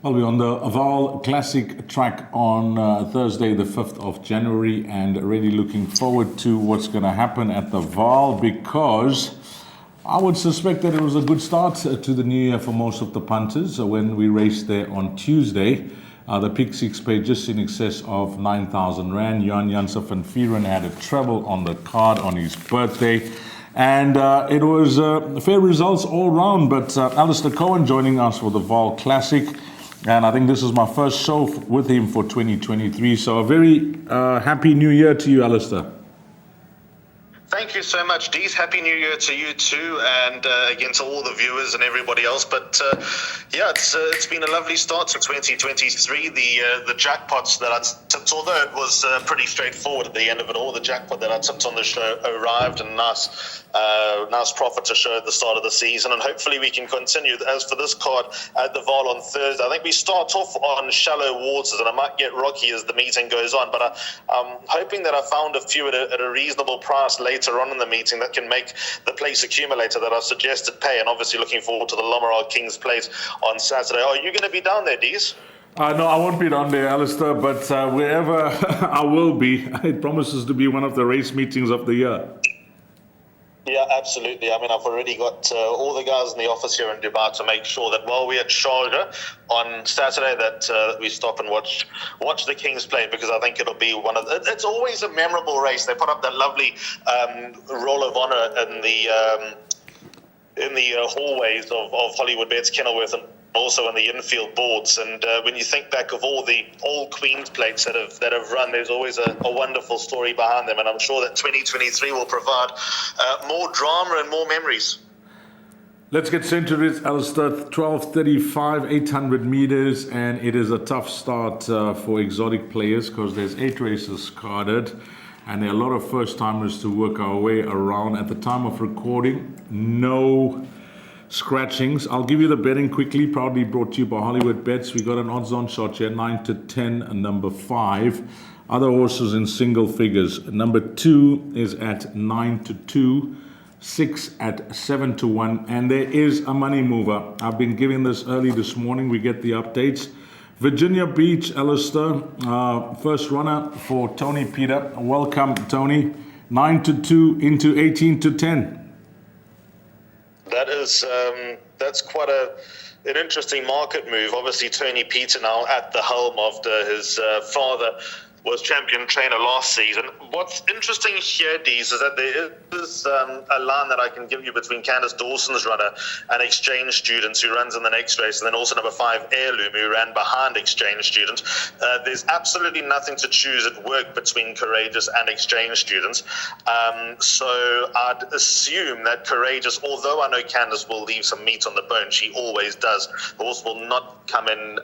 Well, we're on the Vaal Classic track on Thursday, the 5th of January, and really looking forward to what's going to happen at the Vaal, because I would suspect that it was a good start to the new year for most of the punters. When we raced there on Tuesday, the Pick 6 paid just in excess of 9,000 Rand. Jan Janse van Vieren had a treble on the card on his birthday. And it was fair results all round. But Alistair Cohen joining us for the Vaal Classic. And I think this is my first show with him for 2023. So a very happy new year to you, Alistair. Thank you so much, Dees. Happy New Year to you too, and again to all the viewers and everybody else. But yeah, it's been a lovely start to 2023. The jackpots that I tipped, although it was pretty straightforward at the end of it all, the jackpot that I tipped on the show arrived, and nice profit to show at the start of the season. And hopefully we can continue. As for this card at the Vaal on Thursday, I think we start off on shallow waters, and I might get rocky as the meeting goes on. But I'm hoping that I found a few at a reasonable price later on in the meeting that can make the place accumulator that I suggested pay, and obviously looking forward to the Lomaral Kings Plate on Saturday. Are you going to be down there, Dees? No, I won't be down there, Alistair, but wherever I will be, it promises to be one of the race meetings of the year. Yeah, absolutely. I mean, I've already got all the guys in the office here in Dubai to make sure that while we're at Sharjah on Saturday, that we stop and watch the Kings play, because I think it'll be it's always a memorable race. They put up that lovely Roll of Honor in the hallways of Hollywoodbets Kenilworth, and also on the infield boards. And when you think back of all the old Queen's plates that have run, there's always a wonderful story behind them, and I'm sure that 2023 will provide more drama and more memories. Let's get centuries, Alistair. 12:35, 800 meters, and it is a tough start for exotic players, because there's 8 races carded, and there are a lot of first-timers to work our way around. At the time of recording, no scratchings. I'll give you the betting quickly, proudly brought to you by Hollywoodbets. We got an odds-on shot here, 9 to 10, and number 5. Other horses in single figures. Number 2 is at 9 to 2, 6 at 7 to 1, and there is a money mover. I've been giving this early this morning. We get the updates. Virginia Beach, Alistair, first runner for Tony Peter. Welcome, Tony. 9 to 2 into 18 to 10. That's quite an interesting market move. Obviously, Tony Peter now at the helm after his father was champion trainer last season. What's interesting here, Dees, is that there is a line that I can give you between Candace Dawson's runner and Exchange Students, who runs in the next race, and then also number 5, Heirloom, who ran behind Exchange Students. There's absolutely nothing to choose at work between Courageous and Exchange Students. So I'd assume that Courageous, although I know Candace will leave some meat on the bone, she always does, the horse will not come in,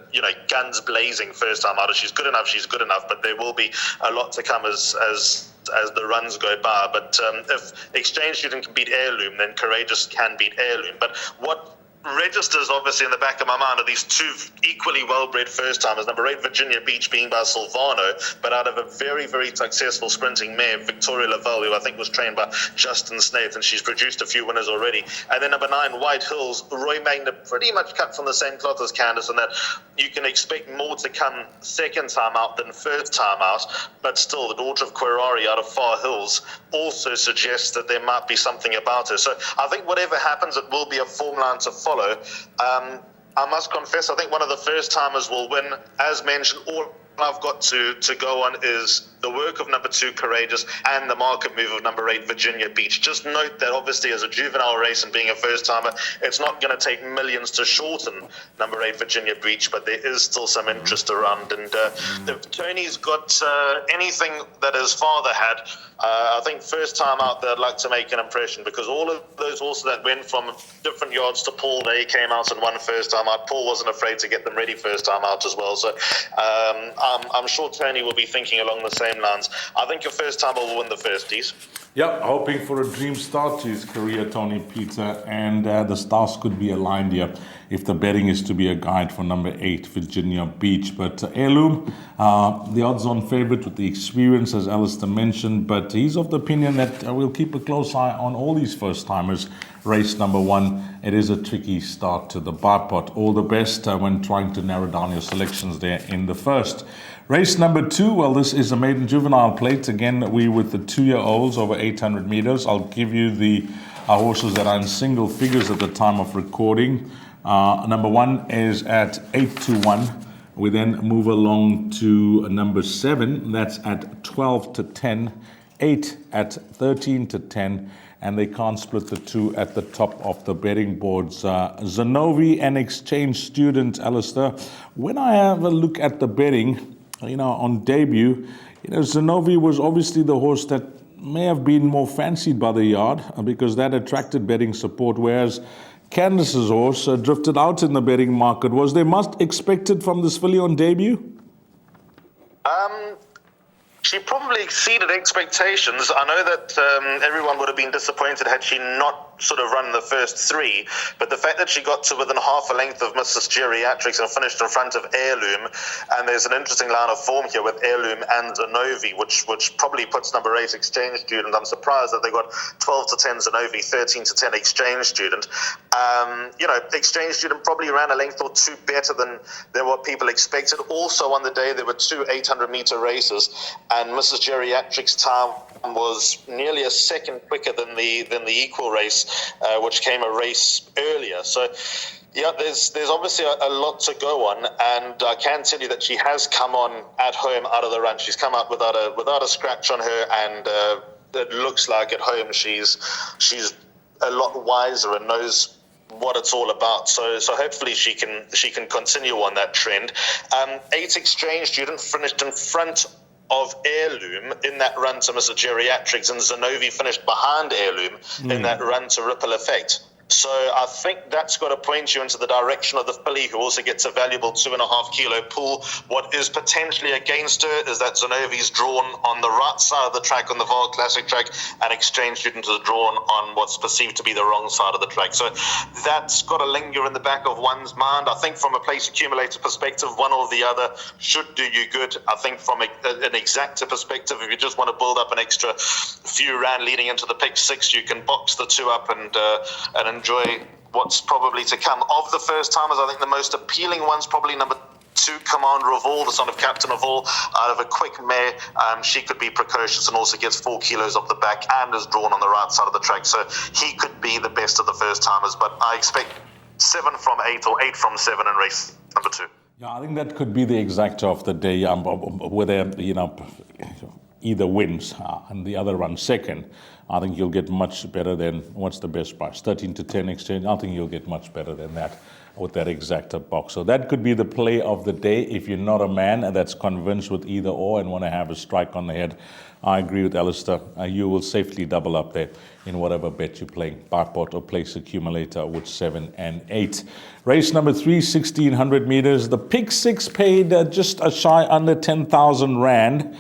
guns blazing first time out. If she's good enough, but there will be a lot to come as the runs go by. But if Exchange Student can beat Heirloom, then Courageous can beat Heirloom. But what registers obviously in the back of my mind are these 2 equally well-bred first-timers. Number 8, Virginia Beach, being by Silvano, but out of a very, very successful sprinting mare, Victoria Lavelle, who I think was trained by Justin Snaith, and she's produced a few winners already. And then number 9, White Hills, Roy Magna, pretty much cut from the same cloth as Candace, and that you can expect more to come second time out than first time out. But still, the daughter of Querari out of Far Hills also suggests that there might be something about her. So I think whatever happens, it will be a form line to follow. I must confess, I think one of the first timers will win. As mentioned, all I've got to go on is the work of number 2, Courageous, and the market move of number 8, Virginia Beach. Just note that obviously as a juvenile race and being a first timer, it's not going to take millions to shorten number 8, Virginia Beach, but there is still some interest around. And if Tony's got anything that his father had, I think first time out there, I'd like to make an impression, because all of those horses that went from different yards to Paul, they came out and won first time out. Paul wasn't afraid to get them ready first time out as well. So I'm sure Tony will be thinking along the same lines. I think your first timer will win the first, Dees. Yep, hoping for a dream start to his career, Tony Peter, and the stars could be aligned here if the betting is to be a guide for number 8, Virginia Beach. But Heirloom, the odds-on favorite with the experience, as Alistair mentioned, but he's of the opinion that we'll keep a close eye on all these first-timers. Race number 1, it is a tricky start to the bar pot. All the best when trying to narrow down your selections there in the first. Race number 2, well, this is a maiden juvenile plate. Again, we with the 2-year-olds over 800 meters. I'll give you the horses that are in single figures at the time of recording. Number 1 is at 8-1. We then move along to number 7. That's at 12-10. 8 at 13-10. And they can't split the 2 at the top of the betting boards. Zanovi and Exchange Student, Alistair. When I have a look at the betting, on debut, Zanovi was obviously the horse that may have been more fancied by the yard because that attracted betting support, whereas Candace's horse drifted out in the betting market. Was there much expected from this filly on debut? She probably exceeded expectations. I know that everyone would have been disappointed had she not sort of run the first 3, but the fact that she got to within half a length of Mrs. Geriatrics and finished in front of Heirloom, and there's an interesting line of form here with Heirloom and Zanovi, which probably puts number 8 Exchange Student. I'm surprised that they got 12-10 Zanovi, 13-10 Exchange Student. Exchange Student probably ran a length or 2 better than what people expected. Also on the day there were 2 800-meter races, and Mrs. Geriatrics' time was nearly a second quicker than the equal race, which came a race earlier. So, yeah, there's obviously a lot to go on, and I can tell you that she has come on at home out of the run. She's come out without a scratch on her, and it looks like at home she's a lot wiser and knows what it's all about. So hopefully she can continue on that trend. 8 Exchange Student finished in front of Heirloom in that run to Mr. Geriatrics, and Zanovi finished behind Heirloom in that run to Ripple Effect. So I think that's got to point you into the direction of the filly, who also gets a valuable 2.5 kilo pool. What is potentially against her is that Zanovi's drawn on the right side of the track on the Vaal Classic track, and Exchange Student is drawn on what's perceived to be the wrong side of the track. So that's got to linger in the back of one's mind. I think from a place accumulator perspective, one or the other should do you good. I think from an exacta perspective, if you just want to build up an extra few rand leading into the pick 6, you can box the 2 up and enjoy what's probably to come. Of the first timers, I think the most appealing one's probably number 2, Commander of All, the son of Captain of All, out of a quick mare. She could be precocious and also gets 4 kilos off the back and is drawn on the right side of the track. So he could be the best of the first timers, but I expect 7 from 8 or 8 from 7 in race number 2. Yeah, I think that could be the exacta of the day, whether either wins and the other runs second. I think you'll get much better than, what's the best price? 13-10 Exchange. I think you'll get much better than that with that exacta box. So that could be the play of the day if you're not a man that's convinced with either or and want to have a strike on the head. I agree with Alistair. You will safely double up there in whatever bet you're playing. Buy pot or place accumulator with 7 and 8. Race number 3, 1600 meters. The pick 6 paid just a shy under 10,000 Rand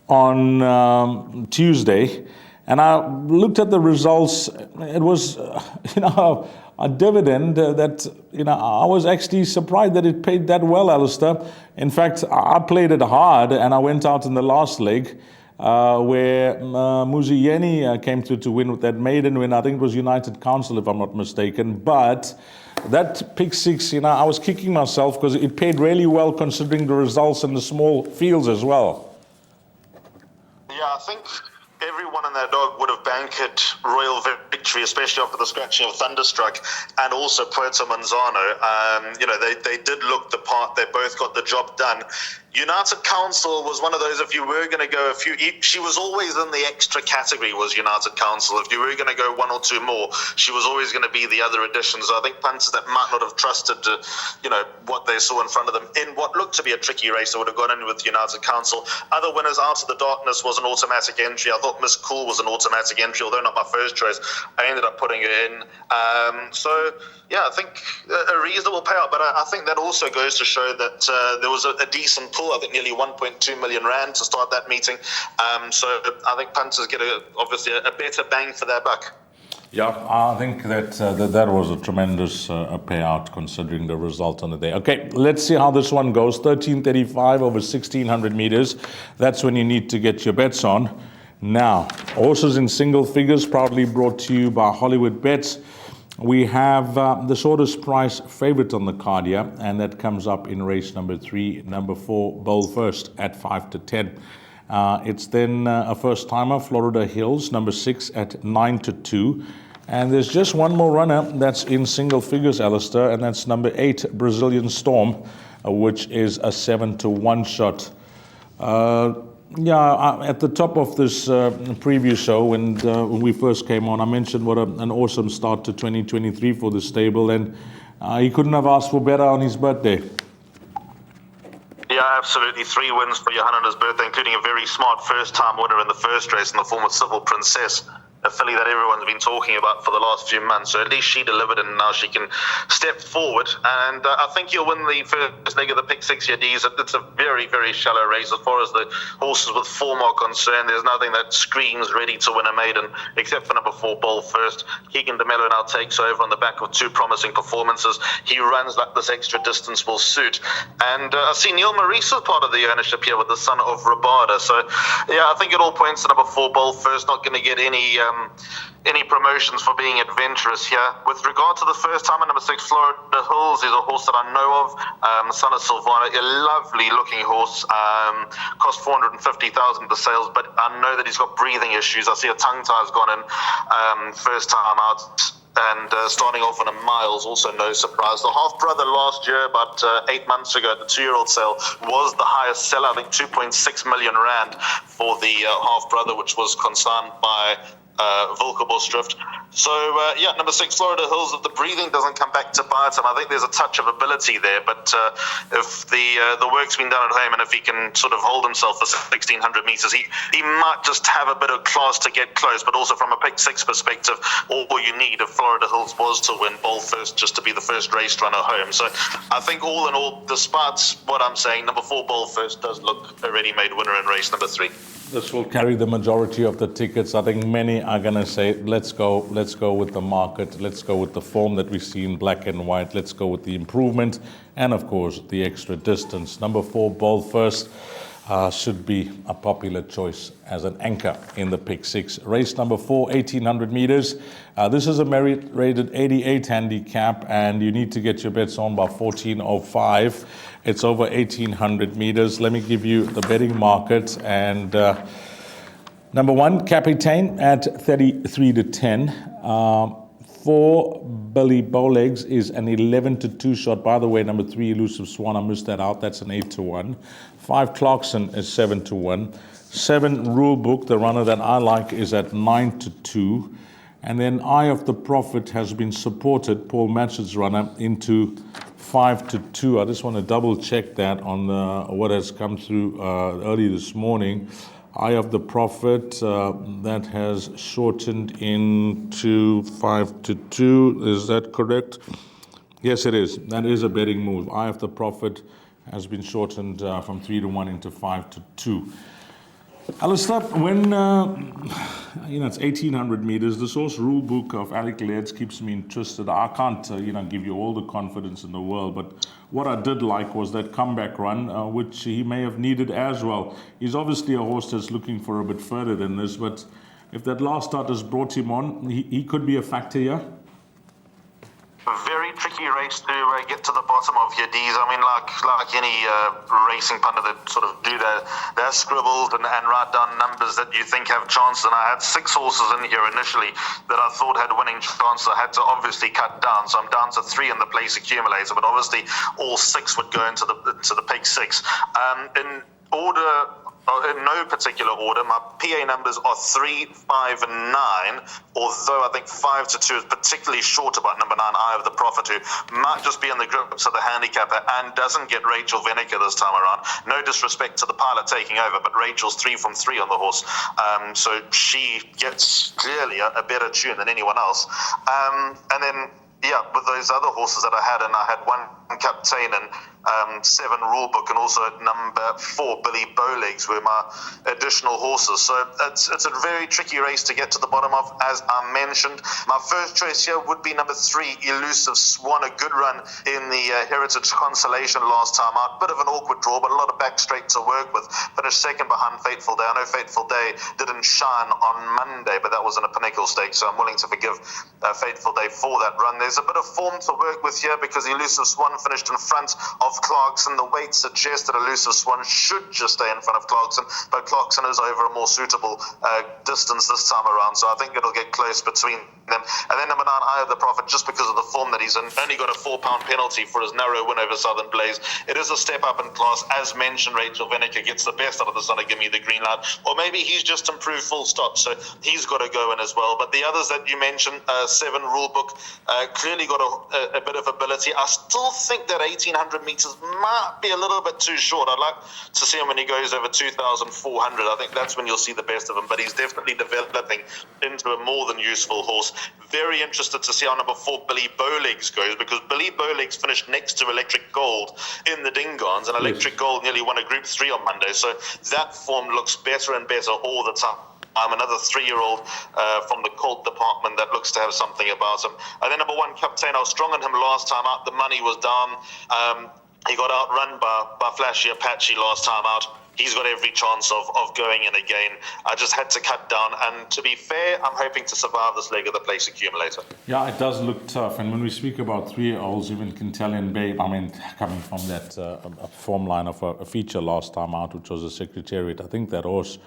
on Tuesday. And I looked at the results. It was, a dividend that, I was actually surprised that it paid that well, Alistair. In fact, I played it hard, and I went out in the last leg where Muzieni came to win with that maiden win. I think it was United Council, if I'm not mistaken. But that pick 6, I was kicking myself because it paid really well considering the results and the small fields as well. Yeah, I think everyone in that dog would have bankered Royal Victory, especially after the scratching of Thunderstruck and also Puerto Manzano. They did look the part. They both got the job done. United Council was one of those, if you were going to go she was always in the extra category, was United Council. If you were going to go 1 or 2 more, she was always going to be the other addition. So I think punters that might not have trusted, what they saw in front of them in what looked to be a tricky race, they would have gone in with United Council. Other winners, Out of the Darkness was an automatic entry. I thought Miss Cool was an automatic entry, although not my first choice. I ended up putting her in. I think a reasonable payout, but I think that also goes to show that there was a decent pool. I think nearly 1.2 million rand to start that meeting. So I think punters get obviously a better bang for their buck. Yeah, I think that was a tremendous payout considering the result on the day. Okay, let's see how this one goes. 1335 over 1600 meters. That's when you need to get your bets on. Now, horses in single figures, proudly brought to you by Hollywoodbets. We have the shortest price favorite on the card here, and that comes up in race number 3, number 4, Bowl First at 5 to 10. It's then a first timer, Florida Hills, number 6 at 9 to 2. And there's just one more runner that's in single figures, Alistair, and that's number 8, Brazilian Storm, which is a 7 to 1 shot. At the top of this preview show, when we first came on, I mentioned what an awesome start to 2023 for the stable, and he couldn't have asked for better on his birthday. Yeah, absolutely. 3 wins for Johanna's birthday, including a very smart first-time winner in the first race in the form of Civil Princess, a filly that everyone's been talking about for the last few months. So at least she delivered, and now she can step forward. And I think you'll win the first leg of the pick 6 Yadis. It's a very, very shallow race as far as the horses with form are concerned. There's nothing that screams ready to win a maiden except for number 4, Bowl First. Keegan DeMello now takes over on the back of 2 promising performances. He runs like this extra distance will suit. And I see Neil Maurice is part of the ownership here with the son of Rabada. So yeah, I think it all points to number 4, Bowl First, not going to get any promotions for being adventurous here. With regard to the first time, number 6, Florida Hills, is a horse that I know of. Son of Silvana, a lovely looking horse. Cost 450,000 the sales, but I know that he's got breathing issues. I see a tongue tie's gone in first time out. And starting off on a miles, also no surprise. The half-brother last year, about 8 months ago, the 2-year-old sale was the highest seller. I think 2.6 million rand for the half-brother, which was consigned by Volker-Bostrift. So, number 6, Florida Hills, if the breathing doesn't come back to bite him, I think there's a touch of ability there. But if the work's been done at home, and if he can sort of hold himself for 1,600 meters, he might just have a bit of class to get close. But also from a pick 6 perspective, all you need if Florida Hills was to win Bowl First, just to be the first race runner home. So I think all in all, despite what I'm saying, number 4, Bowl First, does look a ready-made winner in race number 3. This will carry the majority of the tickets. I think many are going to say, let's go with the market, let's go with the form that we see in black and white, let's go with the improvement, and of course, the extra distance. Number 4, Bowl First, should be a popular choice as an anchor in the pick 6. Race number 4, 1,800 meters. This is a merit-rated 88 handicap, and you need to get your bets on by 14:05. It's over 1,800 meters. Let me give you the betting market. And number 1, Capitaine at 33 to 10. 4, Billy Bowlegs is an 11 to 2 shot. By the way, number 3, Elusive Swan, I missed that out. That's an 8 to 1. 5, Clarkson is 7 to 1. 7, Rulebook, the runner that I like, is at 9 to 2. And then Eye of the Prophet has been supported, Paul Matchett's runner, into 5 to 2. I just want to double check that on what has come through early this morning. Eye of the Prophet, that has shortened into 5 to 2. Is that correct? Yes, it is. That is a betting move. Eye of the Prophet has been shortened from 3 to 1 into 5 to 2. Alistair, when it's 1,800 meters, the source rule book of Alec Lairds keeps me interested. I can't, give you all the confidence in the world, but what I did like was that comeback run, which he may have needed as well. He's obviously a horse that's looking for a bit further than this, but if that last start has brought him on, he could be a factor here. Very tricky race to get to the bottom of your D's. I mean, like any racing punter that sort of do their scribbles and write down numbers that you think have chances. And I had 6 horses in here initially that I thought had winning chances. I had to obviously cut down, so I'm down to 3 in the place accumulator. But obviously, all 6 would go into the pick 6. In order. In no particular order, my PA numbers are 3, 5, and 9, although I think 5 to 2 is particularly short about number 9, Eye of the Prophet, who might just be in the grips of the handicapper and doesn't get Rachel Vinegar this time around. No disrespect to the pilot taking over, but Rachel's 3 from 3 on the horse, so she gets clearly a better tune than anyone else. And then, with those other horses that I had, and I had 1 Captain and 7 Rulebook, and also number 4 Billy Bowlegs were my additional horses. So it's a very tricky race to get to the bottom of, as I mentioned. My first choice here would be number 3 Elusive Swan, a good run in the Heritage Consolation last time out. Bit of an awkward draw, but a lot of back straight to work with. Finished second behind Fateful Day. I know Fateful Day didn't shine on Monday, but that was in a Pinnacle Stake, so I'm willing to forgive Fateful Day for that run. There's a bit of form to work with here because Elusive Swan finished in front of Clarkson. The weight suggests that Elusive Swan should just stay in front of Clarkson, but Clarkson is over a more suitable distance this time around, so I think it'll get close between them. And then number 9, Eye of the Prophet, just because of the form that he's in, only got a £4 penalty for his narrow win over Southern Blaze. It is a step up in class. As mentioned, Rachel Veneker gets the best out of the Sun to give me the green light, or maybe he's just improved full stop, so he's got to go in as well. But the others that you mentioned, 7 Rulebook, clearly got a bit of ability. I still think that 1800 meters might be a little bit too short. I'd like to see him when he goes over 2,400. I think that's when you'll see the best of him, but he's definitely developing into a more than useful horse. Very interested to see how number 4 Billy Bowlegs goes, because Billy Bowlegs finished next to Electric Gold in the Dingons, and Electric Gold nearly won a Group 3 on Monday, so that form looks better and better all the time. Another 3-year-old from the Colt department that looks to have something about him. And then number 1 Captain, I was strong on him last time out. The money was down. He got outrun by Flashy Apache last time out. He's got every chance of going in again. I just had to cut down, and to be fair, I'm hoping to survive this leg of the place accumulator. Yeah, it does look tough. And when we speak about 3-year-olds, even Quintilian Babe, I mean, coming from that form line of a feature last time out, which was a Secretariat, I think that horse,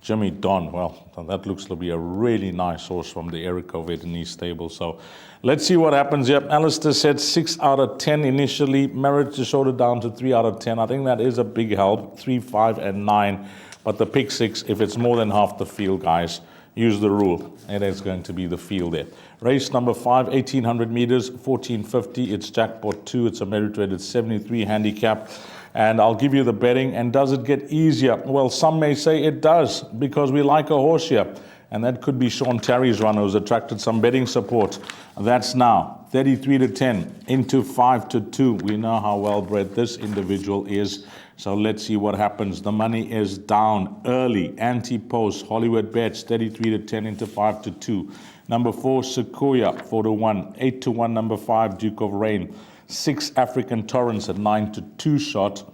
Jimmy Don, well, that looks to be a really nice horse from the Erico Vietnamese stable. So let's see what happens here. Alistair said 6 out of 10 initially. Merit to short it down to 3 out of 10. I think that is a big help. 3, 5, and 9. But the pick 6, if it's more than half the field, guys, use the rule. It is going to be the field there. Race number 5, 1800 meters, 1450. It's jackpot 2. It's a merit rated 73 handicap. And I'll give you the betting. And does it get easier? Well, some may say it does, because we like a horse here. And that could be Sean Terry's run, who's attracted some betting support. That's now 33 to 10 into 5 to 2. We know how well bred this individual is. So let's see what happens. The money is down early. Anti-post, Hollywoodbets, 33 to 10 into 5 to 2. Number 4, Sequoia, 4 to 1. 8 to 1, number 5, Duke of Rain. 6 African Torrents at 9 to 2 shot.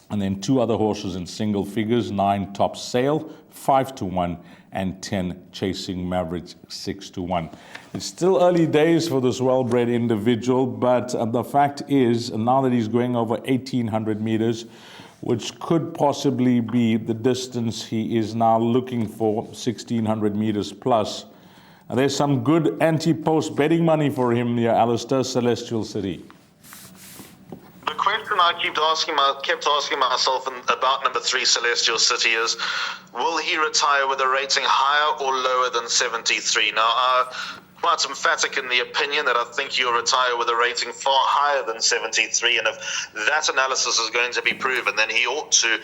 And then 2 other horses in single figures. 9 Top Sail, 5 to 1. And 10 Chasing Mavericks, 6 to 1. It's still early days for this well-bred individual, but the fact is, now that he's going over 1800 meters, which could possibly be the distance he is now looking for, 1600 meters plus, there's some good anti-post betting money for him here, Alistair. Celestial City. The question I kept asking myself about number 3, Celestial City, is will he retire with a rating higher or lower than 73? Now, I'm quite emphatic in the opinion that I think he'll retire with a rating far higher than 73, and if that analysis is going to be proven, then he ought to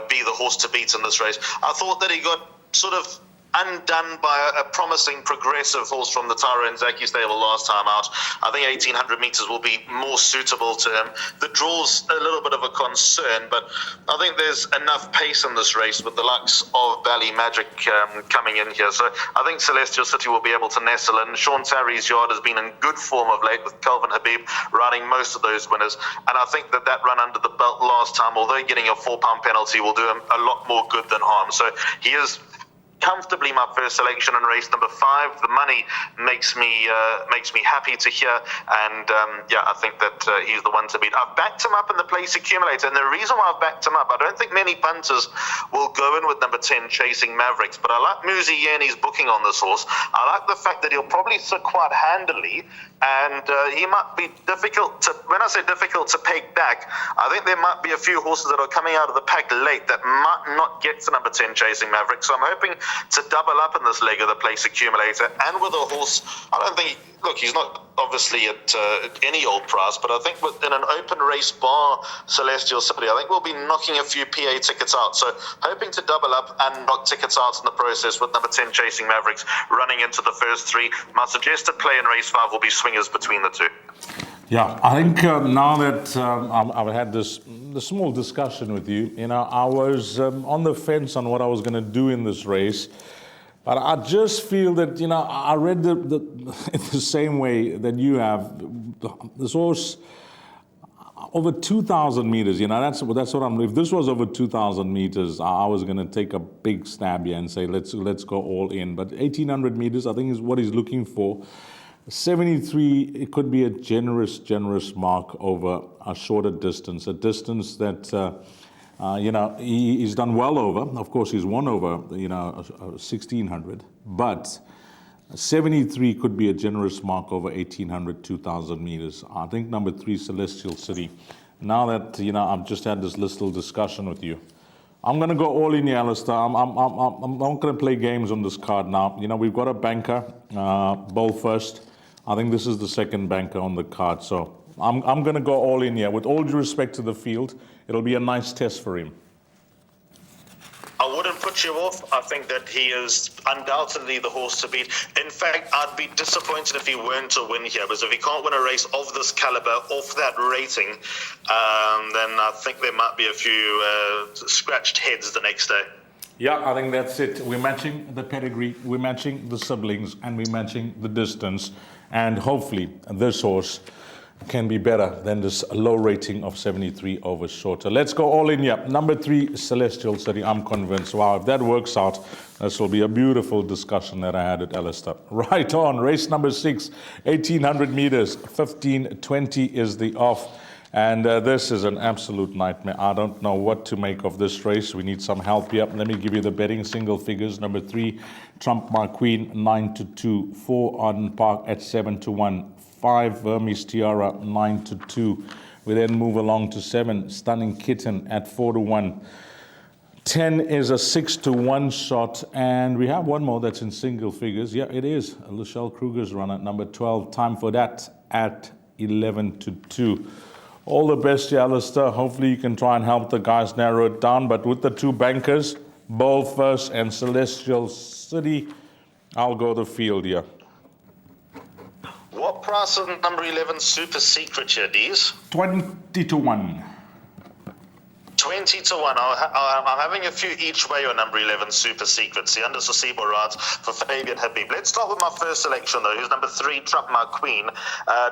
be the horse to beat in this race. I thought that he got sort of undone by a promising progressive horse from the Tyro and Zaki stable last time out. I think 1800 meters will be more suitable to him. The draw's a little bit of a concern, but I think there's enough pace in this race with the likes of Bally Magic coming in here. So I think Celestial City will be able to nestle in. Sean Terry's yard has been in good form of late, with Calvin Habib riding most of those winners. And I think that run under the belt last time, although getting a £4 penalty, will do him a lot more good than harm. So he is comfortably my first selection in race number 5. The money makes me happy to hear, and I think that he's the one to beat. I've backed him up in the place accumulator, and the reason why I've backed him up, I don't think many punters will go in with number 10 Chasing Mavericks, but I like Muzi Yerni's booking on this horse. I like the fact that he'll probably sit quite handily, and he might be difficult to, when I say difficult to peg back, I think there might be a few horses that are coming out of the pack late that might not get to number 10 Chasing Mavericks. So I'm hoping to double up in this leg of the place accumulator, and with a horse, I don't think, look, he's not obviously at any old price, but I think in an open race bar Celestial City, I think we'll be knocking a few PA tickets out. So hoping to double up and knock tickets out in the process with number 10 Chasing Mavericks running into the first 3. My suggested play in race 5 will be swingers between the 2. Yeah, I think now that I've had this small discussion with you, I was on the fence on what I was going to do in this race, but I just feel that I read the same way that you have. This horse over 2,000 meters. That's what I'm. If this was over 2,000 meters, I was going to take a big stab here and say let's go all in. But 1,800 meters, I think, is what he's looking for. 73, it could be a generous mark over a shorter distance, a distance that, he's done well over. Of course, he's won over, 1,600, but 73 could be a generous mark over 1,800, 2,000 meters. I think number 3, Celestial City. Now that, I've just had this little discussion with you, I'm going to go all in here, Alistair. I'm not going to play games on this card now. We've got a banker, ball first. I think this is the second banker on the card. So I'm going to go all in here. With all due respect to the field, it'll be a nice test for him. I wouldn't put you off. I think that he is undoubtedly the horse to beat. In fact, I'd be disappointed if he weren't to win here, because if he can't win a race of this caliber, off that rating, then I think there might be a few scratched heads the next day. Yeah, I think that's it. We're matching the pedigree, we're matching the siblings, and we're matching the distance. And hopefully this horse can be better than this low rating of 73 over shorter. Let's go all in here. Number 3, Celestial City. I'm convinced. Wow, if that works out, this will be a beautiful discussion that I had at Alistair. Right on. Race number 6, 1,800 meters. 15:20 is the off. And this is an absolute nightmare. I don't know what to make of this race. We need some help here. Let me give you the betting single figures. Number 3, Trump My Queen, 9-2. 4 on Park at 7-1. 5, Vermes Tiara, 9-2. We then move along to 7, Stunning Kitten at 4-1. 10 is a 6-1 shot, and we have one more that's in single figures. Yeah, it is. Luchelle Kruger's run at number 12. Time for that at 11-2. All the best to you, Alistair. Hopefully you can try and help the guys narrow it down. But with the 2 bankers, Bowl First and Celestial City, I'll go the field here. What price is number 11 Super Secret here, Dees? 20-1. 20-1. I'm having a few each way on number 11 Super Secrets. The Undersocibo rides for Fabian Habib. Let's start with my first selection, though, who's number 3, Trump My Queen,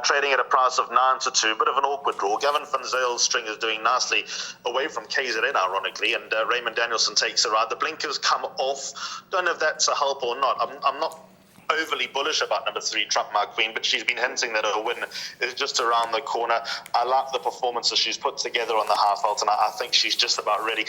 trading at a price of 9-2. Bit of an awkward draw. Gavin van Zyle's string is doing nicely away from KZN, ironically, and Raymond Danielson takes a ride. The blinkers come off. Don't know if that's a help or not. I'm not overly bullish about number 3, Trump My Queen, but she's been hinting that her win is just around the corner. I like the performances she's put together on the half-alt, and I think she's just about ready.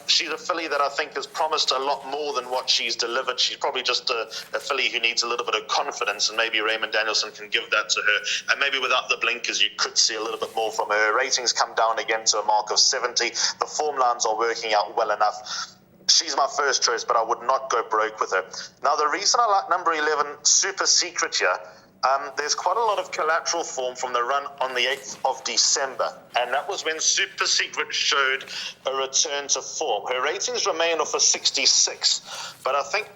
She's a filly that I think has promised a lot more than what she's delivered. She's probably just a filly who needs a little bit of confidence, and maybe Raymond Danielson can give that to her. And maybe without the blinkers, you could see a little bit more from her. Ratings come down again to a mark of 70. The form lines are working out well enough. She's my first choice, but I would not go broke with her. Now, the reason I like number 11, Super Secret here, there's quite a lot of collateral form from the run on the 8th of December, and that was when Super Secret showed a return to form. Her ratings remain off a 66, but I think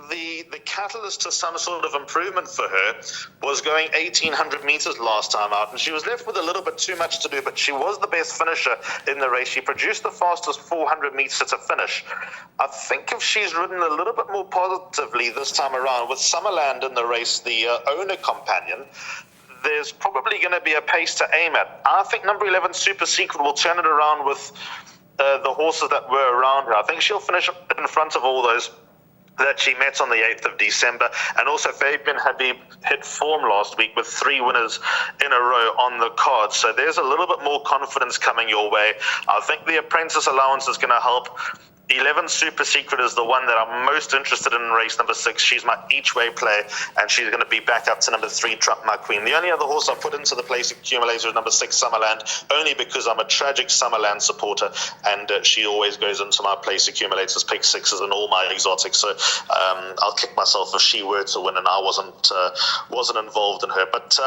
the catalyst to some sort of improvement for her was going 1,800 meters last time out, and she was left with a little bit too much to do, but she was the best finisher in the race. She produced the fastest 400 meters to finish. I think if she's ridden a little bit more positively this time around, with Summerland in the race, the owner companion, there's probably going to be a pace to aim at. I think number 11, Super Secret, will turn it around with the horses that were around her. I think she'll finish in front of all those that she met on the 8th of December. And also Fabian Habib hit form last week with 3 winners in a row on the card. So there's a little bit more confidence coming your way. I think the apprentice allowance is going to help. 11 Super Secret is the one that I'm most interested in race number 6. She's my each-way play, and she's going to be back up to number 3, Trump My Queen. The only other horse I put into the place accumulator is number 6, Summerland, only because I'm a tragic Summerland supporter, and she always goes into my place accumulators, pick 6s and all my exotics. So I'll kick myself if she were to win and I wasn't involved in her. But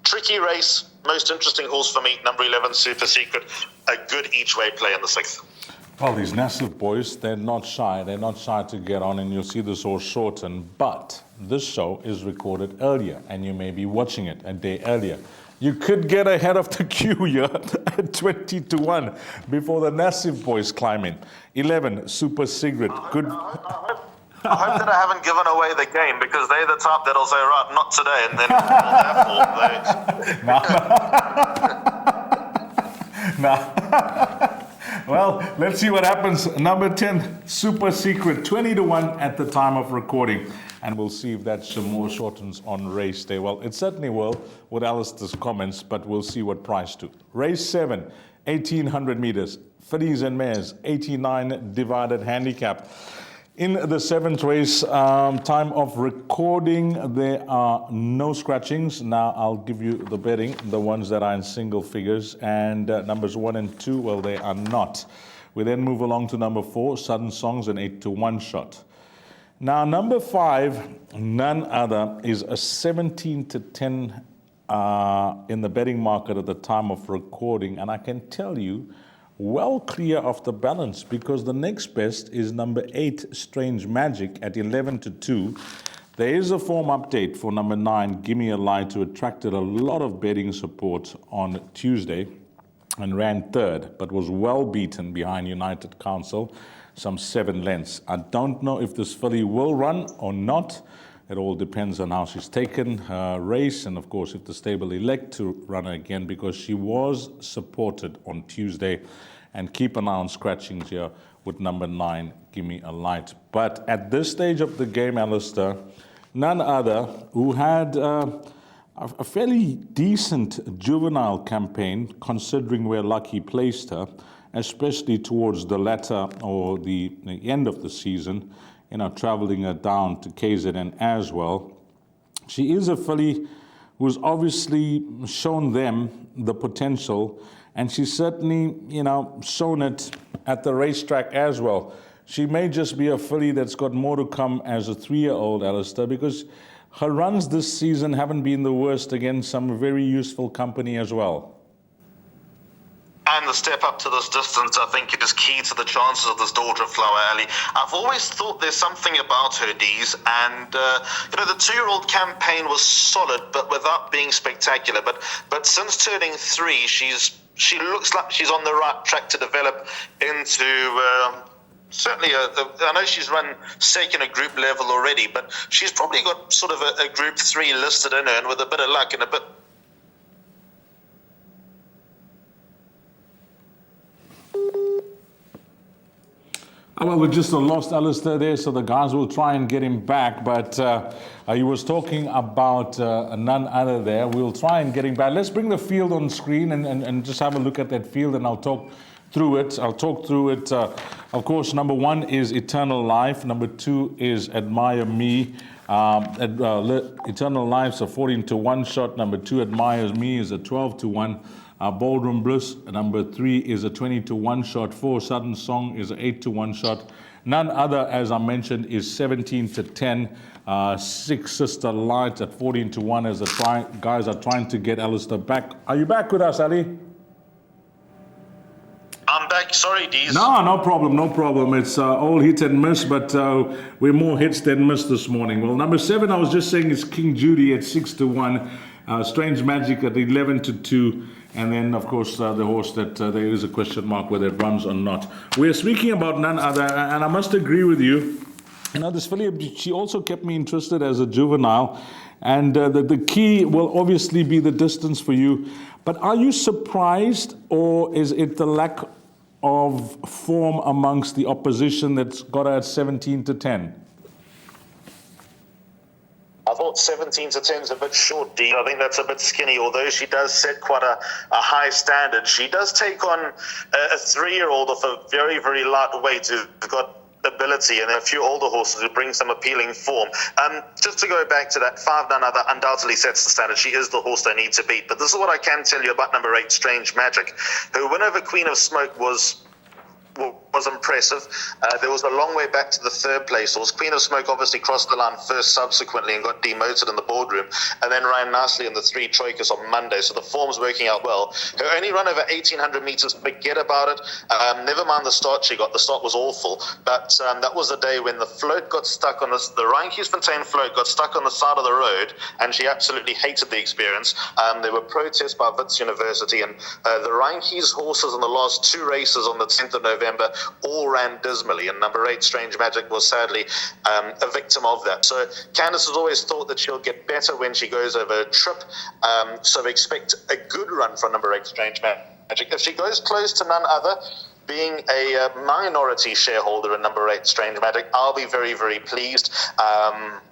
tricky race, most interesting horse for me, number 11 Super Secret, a good each-way play in the 6th. Well, these Nassif boys, they're not shy. They're not shy to get on, and you'll see this horse shorten. But this show is recorded earlier, and you may be watching it a day earlier. You could get ahead of the queue here at 20-1 before the massive boys climb in. 11, Super Secret. Good. I hope that I haven't given away the game, because they're the type that'll say, right, not today, and then No. Well, let's see what happens. Number 10, Super Secret, 20-1 at the time of recording. And we'll see if that some more shortens on race day. Well, it certainly will with Alistair's comments, but we'll see what price to. Race 7, 1,800 meters, fillies and mares, 89 divided handicap. In the 7th race, time of recording, there are no scratchings. Now I'll give you the betting, the ones that are in single figures, and numbers 1 and 2, well, they are not. We then move along to number 4, Sudden Songs, an 8-1 shot. Now number 5, none other, is a 17-10 in the betting market at the time of recording, and I can tell you, well clear of the balance, because the next best is number 8, Strange Magic, at 11-2. There is a form update for number 9, Gimme a Light, who attracted a lot of betting support on Tuesday and ran 3rd, but was well beaten behind United Council, some 7 lengths. I don't know if this filly will run or not. It all depends on how she's taken her race, and of course if the stable elect to run her again, because she was supported on Tuesday. And keep an eye on scratchings here with number 9, Gimme a Light. But at this stage of the game, Alistair, none other who had a fairly decent juvenile campaign, considering where Lucky placed her, especially towards the latter or the end of the season, traveling her down to KZN as well. She is a filly who's obviously shown them the potential, and she's certainly, shown it at the racetrack as well. She may just be a filly that's got more to come as a 3-year-old, Alistair, because her runs this season haven't been the worst against some very useful company as well. And the step up to this distance, I think, it is key to the chances of this Daughter of Flower Alley. I've always thought there's something about her, Dees, and the 2-year-old campaign was solid, but without being spectacular. But since turning 3, she looks like she's on the right track to develop into certainly I know she's run second at group level already, but she's probably got sort of a group 3 listed in her, and with a bit of luck and a bit. Well, we just lost Alistair there, so the guys will try and get him back. But he was talking about none other there. We'll try and get him back. Let's bring the field on screen and just have a look at that field, and I'll talk through it. Of course, number 1 is Eternal Life. Number 2 is Admire Me. Eternal Life's a 14-1 shot. Number 2, Admires Me, is a 12-1. Ballroom Bliss, number 3, is a 20-1 shot. 4, Sudden Song, is an 8-1 shot. None other, as I mentioned, is 17-10. 6, Sister Light, at 14-1, as the guys are trying to get Alistair back. Are you back with us, Ali? I'm back. Sorry, Dees. No problem. It's all hit and miss, but we're more hits than miss this morning. Well, number 7, I was just saying, is King Judy at 6-1. Strange Magic at 11-2. And then, of course, the horse that there is a question mark whether it runs or not. We're speaking about none other, and I must agree with you. This filly, she also kept me interested as a juvenile. And the key will obviously be the distance for you. But are you surprised, or is it the lack of form amongst the opposition that's got her at 17-10? I thought 17-10 is a bit short, Dean. I think that's a bit skinny. Although she does set quite a high standard, she does take on a 3-year-old of a very, very light weight who's got ability, and a few older horses who bring some appealing form. Just to go back to that, 5 None Other undoubtedly sets the standard. She is the horse they need to beat. But this is what I can tell you about number 8, Strange Magic. Her win over Queen of Smoke was was impressive. There was a long way back to the third place horse. Queen of Smoke obviously crossed the line first subsequently and got demoted in the boardroom, and then ran nicely in the 3 Troikas on Monday, so the form's working out well. Her only run over 1,800 metres, forget about it. Never mind the start she got. The start was awful, but that was the day when the float got stuck on the Rheinkiesfontein float got stuck on the side of the road, and she absolutely hated the experience. There were protests by Wits University, and the Rheinkies horses in the last 2 races on the 10th of November all ran dismally, and number 8 Strange Magic was sadly a victim of that. So Candice has always thought that she'll get better when she goes over a trip, so expect a good run from number 8 Strange Magic. If she goes close to none other, being a minority shareholder in number 8 Strange Magic, I'll be very, very pleased.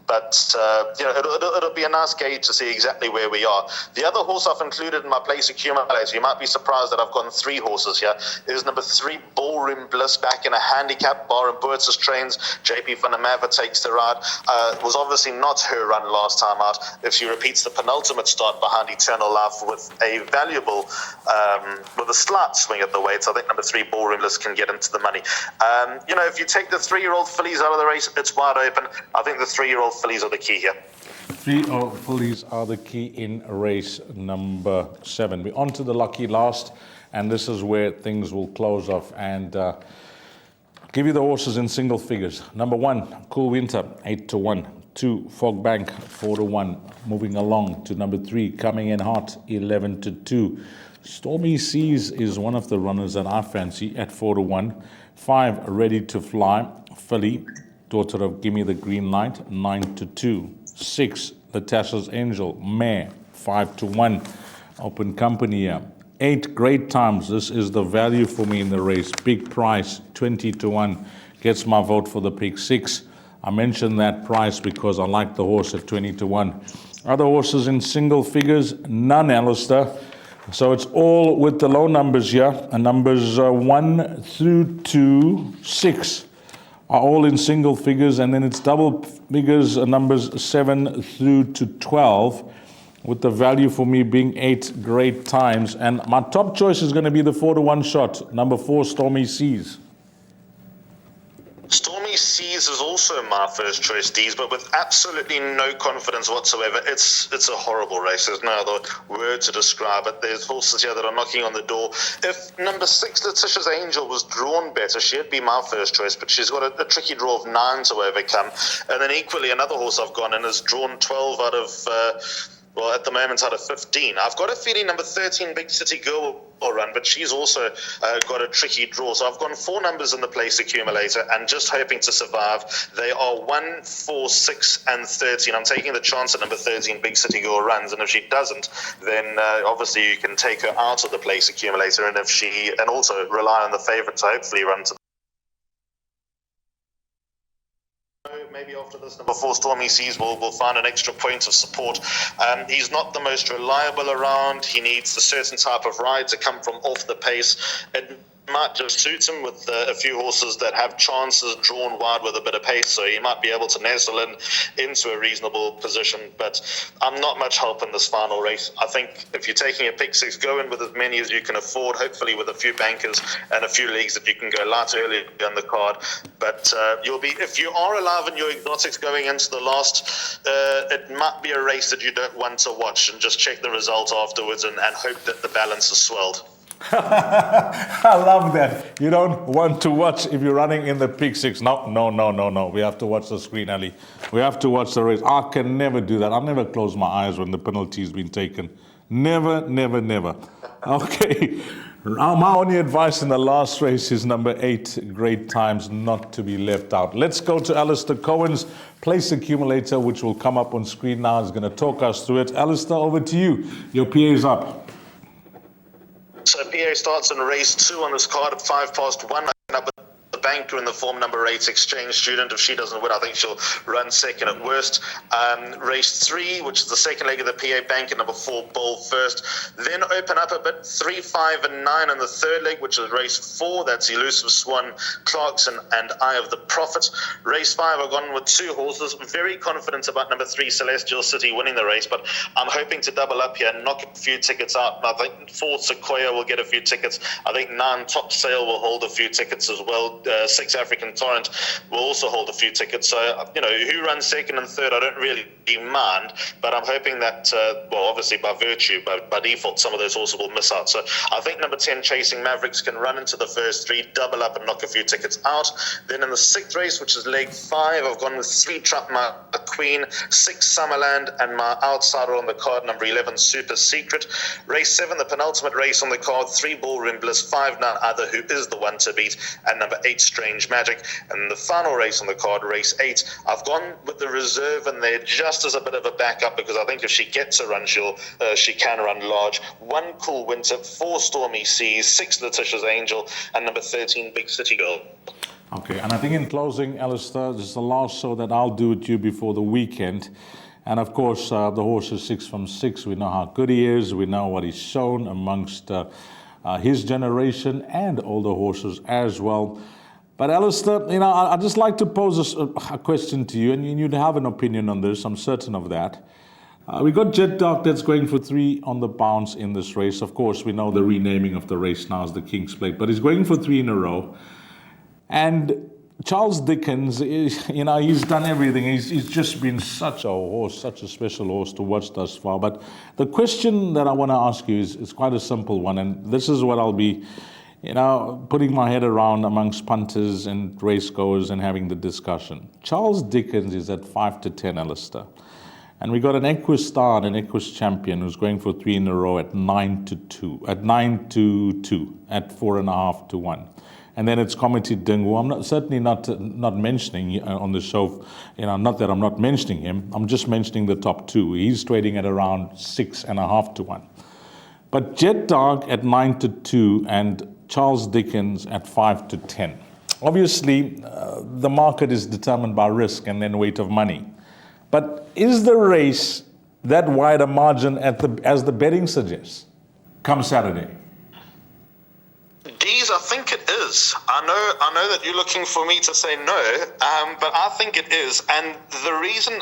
But it'll be a nice gauge to see exactly where we are. The other horse I've included in my place accumulator, you might be surprised that I've gone 3 horses here, is number 3 Ballroom Bliss, back in a handicap. Bar and Boort's trains. JP van der Merwe takes the ride. Was obviously not her run last time out. If she repeats the penultimate start behind Eternal Life with a valuable, with a slight swing at the weights, I think number 3 Ballroom Bliss can get into the money. If you take the 3-year-old fillies out of the race, it's wide open. I think the 3-year-old fillies are the key here. 3-year-old fillies are the key in race number 7. We're on to the lucky last, and this is where things will close off and give you the horses in single figures. Number 1, Cool Winter, 8-1. 2, Fog Bank, 4-1. Moving along to number 3, Coming in Hot, 11-2. Stormy Seas is one of the runners that I fancy at 4-1. 5, Ready to Fly, filly, daughter of Gimme the Green Light, 9-2. 6, Latasha's Angel, mare, 5-1. Open company here. 8, Great Times. This is the value for me in the race. Big price, 20-1. Gets my vote for the pick. 6, I mentioned that price because I like the horse at 20-1. Other horses in single figures, none, Alistair. So it's all with the low numbers here. And numbers 1 through to 6 are all in single figures. And then it's double figures, numbers 7 through to 12, with the value for me being 8 Great Times. And my top choice is going to be the 4-1 shot, number 4, Stormy Seas. Stormy Seas is also my first choice, Dees, but with absolutely no confidence whatsoever. It's a horrible race. There's no other word to describe it. There's horses here that are knocking on the door. If number 6, Letitia's Angel, was drawn better, she'd be my first choice, but she's got a tricky draw of 9 to overcome. And then equally, another horse I've gone in has drawn 12 out of... at the moment out of 15. I've got a feeling number 13, Big City Girl, will run, but she's also got a tricky draw. So I've gone 4 numbers in the place accumulator and just hoping to survive. They are 1, 4, 6, and 13. I'm taking the chance that number 13, Big City Girl, runs, and if she doesn't, then obviously you can take her out of the place accumulator, and also rely on the favourite to hopefully run to maybe after this number 4 Stormy Seas will find an extra point of support. He's not the most reliable around. He needs a certain type of ride to come from off the pace. It might just suit him with a few horses that have chances drawn wide with a bit of pace, so he might be able to nestle into a reasonable position. But I'm not much help in this final race. I think if you're taking a pick 6, go in with as many as you can afford, hopefully with a few bankers and a few leagues that you can go light early on the card. But if you are alive in your exotics going into the last, it might be a race that you don't want to watch, and just check the result afterwards and hope that the balance is swelled. I love that. You don't want to watch if you're running in the pick 6. No. We have to watch the screen, Ali. We have to watch the race. I can never do that. I'll never close my eyes when the penalty's been taken. Never. Okay. My only advice in the last race is number 8, Great Times, not to be left out. Let's go to Alistair Cohen's place accumulator, which will come up on screen now. He's going to talk us through it. Alistair, over to you. Your PA is up. So PA starts in race 2 on this card at 1:05. Up the banker in the form number 8, Exchange Student. If she doesn't win, I think she'll run second at worst. Race 3, which is the second leg of the PA Banker, number 4, Bowl first. Then open up a bit, 3, 5, and 9 on the third leg, which is race 4. That's Elusive Swan, Clarkson, and Eye of the Prophet. Race 5, I've gone with 2 horses. Very confident about number 3, Celestial City, winning the race, but I'm hoping to double up here and knock a few tickets out. I think 4, Sequoia, will get a few tickets. I think 9, Top Sail, will hold a few tickets as well. 6, African Torrent, will also hold a few tickets. So, who runs second and third, I don't really mind, but I'm hoping that, obviously by virtue, by default, some of those horses will miss out. So I think number 10, Chasing Mavericks, can run into the first 3, double up and knock a few tickets out. Then in the 6th race, which is leg 5, I've gone with 3, Trap My Queen, 6, Summerland, and my outsider on the card, number 11, Super Secret. Race 7, the penultimate race on the card, 3, Ballroom Bliss, 5, None Other, who is the one to beat, and number 8, Strange Magic. And the final race on the card, race 8, I've gone with the reserve in there just as a bit of a backup, because I think if she gets a run, she can run large. 1, Cool Winter, 4, Stormy Seas, 6, Letitia's Angel, and number 13, Big City Girl. Okay, and I think in closing, Alistair, this is the last show that I'll do with you before the weekend. And of course, the horse is 6 from 6. We know how good he is. We know what he's shown amongst his generation and older horses as well. But Alistair, I'd just like to pose a question to you, and you'd have an opinion on this, I'm certain of that. We got Jet Dark that's going for 3 on the bounce in this race. Of course, we know the renaming of the race now is the King's Plate, but he's going for 3 in a row. And Charles Dickens, he's done everything. He's just been such a horse, such a special horse to watch thus far. But the question that I want to ask you is quite a simple one, and this is what I'll be putting my head around amongst punters and racegoers and having the discussion. Charles Dickens is at 5 to 10, Alistair. And we got an Equus Star and an Equus Champion who's going for 3 in a row at 9 to 2, at 4.5 to 1. And then it's Comedy Ding, who I'm certainly not mentioning on the show. Not that I'm not mentioning him. I'm just mentioning the top 2. He's trading at around 6.5 to 1. But Jet Dark at 9 to 2 and Charles Dickens at 5 to 10. Obviously, the market is determined by risk and then weight of money. But is the race that wide a margin as the betting suggests come Saturday? Dees, I think it is. I know that you're looking for me to say no, but I think it is. And the reason,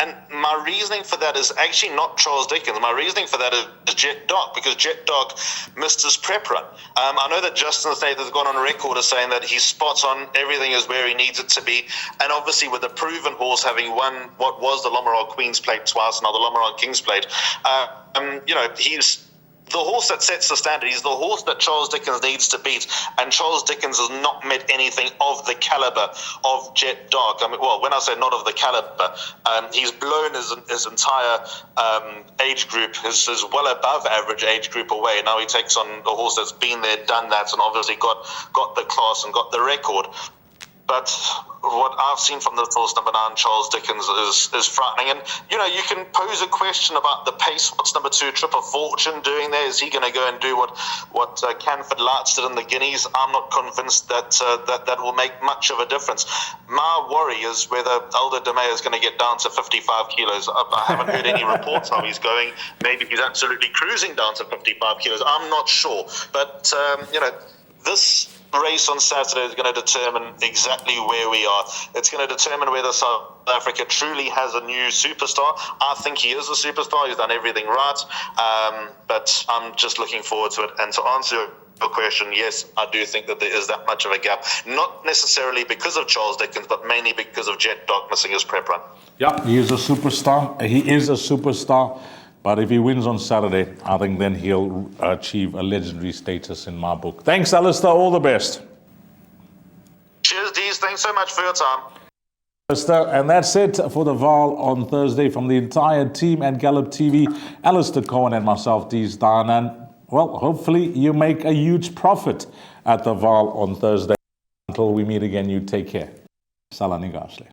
and my reasoning for that is actually not Charles Dickens. My reasoning for that is Jet Dark, because Jet Dark missed his prep run. I know that Justin Staith has gone on record as saying that he's spot on, everything is where he needs it to be. And obviously with the proven horse having won what was the Lombard Queen's Plate twice, now the Lombard King's Plate, he's the horse that sets the standard. He's the horse that Charles Dickens needs to beat, and Charles Dickens has not met anything of the caliber of Jet Dark. When I say not of the caliber, he's blown his entire age group, his well above average age group away. Now he takes on a horse that's been there, done that, and obviously got the class and got the record. But what I've seen from the horse number 9, Charles Dickens, is frightening. And, you can pose a question about the pace. What's number 2, Trip of Fortune, doing there? Is he going to go and do what Canford Lights did in the Guineas? I'm not convinced that will make much of a difference. My worry is whether Elder DeMay is going to get down to 55 kilos. I haven't heard any reports how he's going. Maybe he's absolutely cruising down to 55 kilos. I'm not sure. But, this race on Saturday is going to determine exactly where we are. It's going to determine whether South Africa truly has a new superstar. I think he is a superstar. He's done everything right. But I'm just looking forward to it. And to answer your question, yes, I do think that there is that much of a gap. Not necessarily because of Charles Dickens, but mainly because of Jet Dark missing his prep run. Yeah, he is a superstar. He is a superstar. But if he wins on Saturday, I think then he'll achieve a legendary status in my book. Thanks, Alistair. All the best. Cheers, Dees. Thanks so much for your time. Alistair, and that's it for the Vaal on Thursday from the entire team at Gallop TV. Alistair Cohen and myself, Dees Daan. And, well, hopefully you make a huge profit at the Vaal on Thursday. Until we meet again, you take care. Salani Gashle.